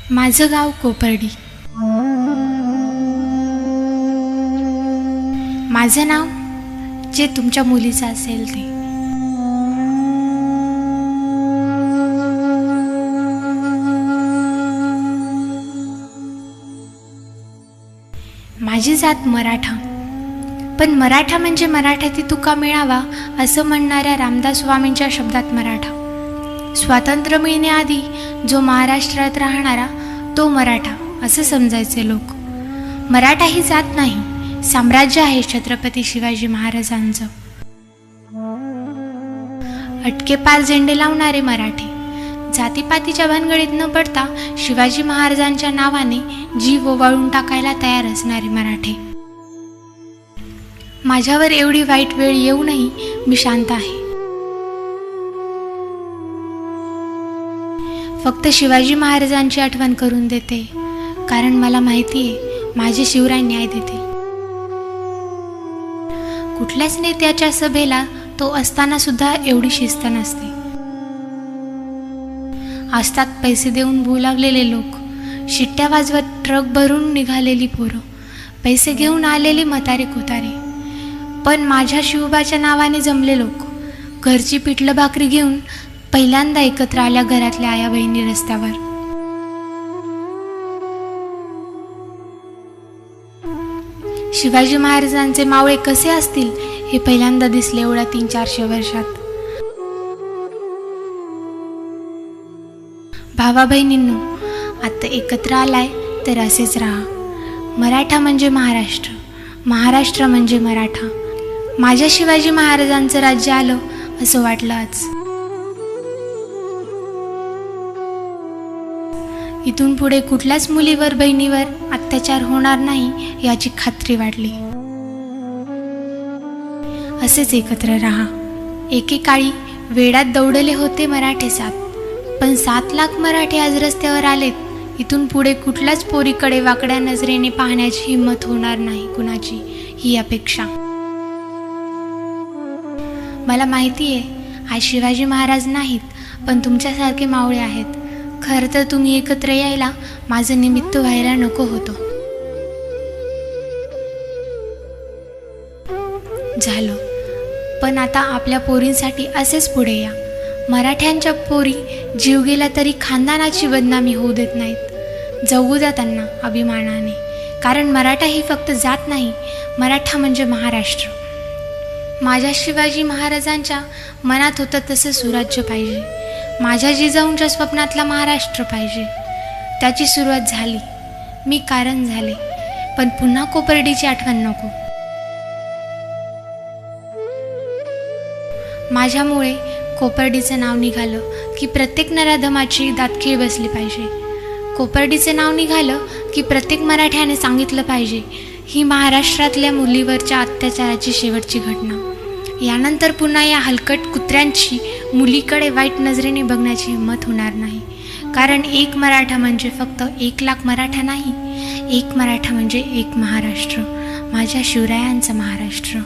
माझं गाव कोपर्डी. माझं नाव जे तुमच्या मुलीचं असेल ते. माझी जात मराठा, पण मराठा म्हणजे मराठ्याती तुका मिळावा असं म्हणणाऱ्या रामदास स्वामींच्या शब्दात मराठा. स्वातंत्र्य मिळण्याआधी जो महाराष्ट्रात राहणारा तो मराठा असं समजायचे लोक. मराठा ही जात नाही, साम्राज्य आहे छत्रपती शिवाजी महाराजांचं. अटके पार झेंडे लावणारे मराठे, जातीपातीच्या भानगडीत न पडता शिवाजी महाराजांच्या नावाने जीव ओवाळून टाकायला तयार असणारे मराठे. माझ्यावर एवढी वाईट वेळ येऊनही मी शांत आहे. फक्त शिवाजी महाराजांची आठवण करून देते, कारण मला माहिती आहे माझे शिवराय न्याय देतील. कुठल्याच नेत्याच्या सभेला तो असताना सुद्धा एवढी शिस्त नसते. असतात पैसे देऊन बोलावलेले लोक, शिट्ट्या वाजवत ट्रक भरून निघालेली पोरं, पैसे घेऊन आलेले म्हातारे कोतारे. पण माझ्या शिवबाच्या नावाने जमले लोक, घरची पिठलं भाकरी घेऊन पहिल्यांदा एकत्र आल्या घरातल्या आया बहिणी रस्त्यावर. शिवाजी महाराजांचे मावळे कसे असतील हे पहिल्यांदा दिसले एवढ्या 300-400 वर्षात. भावा बहिणींनो, आता एकत्र आलाय तर असेच राहा. मराठा म्हणजे महाराष्ट्र, महाराष्ट्र म्हणजे मराठा. माझ्या शिवाजी महाराजांचं राज्य आलं असं वाटलं आज. इथून पुढे कुठल्याच मुलीवर बहिणीवर अत्याचार होणार नाही याची खात्री वाटली. असेच एकत्र राहा. एकेकाळी वेडात दौडले होते मराठे 7, पण 7 लाख मराठे आज रस्त्यावर आलेत. इथून पुढे कुठल्याच पोरीकडे वाकड्या नजरेने पाहण्याची हिंमत होणार नाही कुणाची, ही अपेक्षा. मला माहिती आहे आज शिवाजी महाराज नाहीत, पण तुमच्यासारखे मावळे आहेत. खरं तर तुम्ही एकत्र यायला माझं निमित्त व्हायला नको होतं. झालं, पण आता आपल्या पोरींसाठी असेच पुढे या. मराठ्यांच्या पोरी जीव गेला तरी खानदानाची बदनामी होऊ देत नाहीत. जगू द्या त्यांना अभिमानाने, कारण मराठा ही फक्त जात नाही, मराठा म्हणजे महाराष्ट्र. माझ्या शिवाजी महाराजांच्या मनात होतं तसं सुराज्य पाहिजे. माझ्या जिजाऊंच्या स्वप्नातला महाराष्ट्र पाहिजे. त्याची सुरुवात झाली, मी कारण झाले, पण पुन्हा कोपर्डीची आठवण नको. माझ्यामुळे कोपर्डीचं नाव निघालं की प्रत्येक नराधमाची दातखिळ बसली पाहिजे. कोपर्डीचं नाव निघालं की प्रत्येक मराठ्याने सांगितलं पाहिजे ही महाराष्ट्रातल्या मुलीवरच्या अत्याचाराची शेवटची घटना. यानंतर पुन्हा या हलकट कुत्र्यांची मुलीकडे वाईट नजरेने बघण्याची हिंमत होणार नाही. कारण एक मराठा म्हणजे फक्त 1 लाख मराठा नाही, एक मराठा म्हणजे एक महाराष्ट्र, माझ्या शिवरायांचा महाराष्ट्र.